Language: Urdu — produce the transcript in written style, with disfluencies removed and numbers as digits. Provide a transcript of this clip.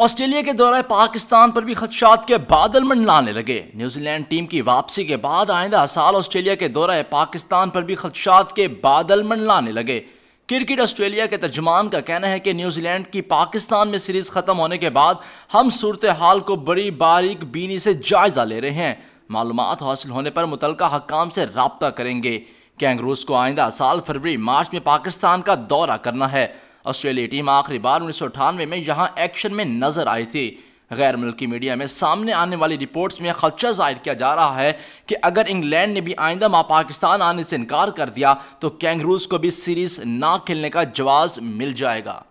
آسٹریلیا کے دورہ پاکستان پر بھی خدشات کے بادل منڈلانے لگے۔ نیوزی لینڈ ٹیم کی واپسی کے بعد آئندہ سال آسٹریلیا کے دورہ پاکستان پر بھی خدشات کے بادل منڈلانے لگے۔ کرکٹ آسٹریلیا کے ترجمان کا کہنا ہے کہ نیوزی لینڈ کی پاکستان میں سیریز ختم ہونے کے بعد ہم صورتحال کو بڑی باریک بینی سے جائزہ لے رہے ہیں، معلومات حاصل ہونے پر متعلقہ حکام سے رابطہ کریں گے۔ کینگروز کو آئندہ سال فروری مارچ میں پاکستان کا دورہ کرنا ہے۔ آسٹریلیا ٹیم آخری بار 1998 میں یہاں ایکشن میں نظر آئی تھی۔ غیر ملکی میڈیا میں سامنے آنے والی رپورٹس میں خدشہ ظاہر کیا جا رہا ہے کہ اگر انگلینڈ نے بھی آئندہ ماہ پاکستان آنے سے انکار کر دیا تو کینگروز کو بھی سیریز نہ کھیلنے کا جواز مل جائے گا۔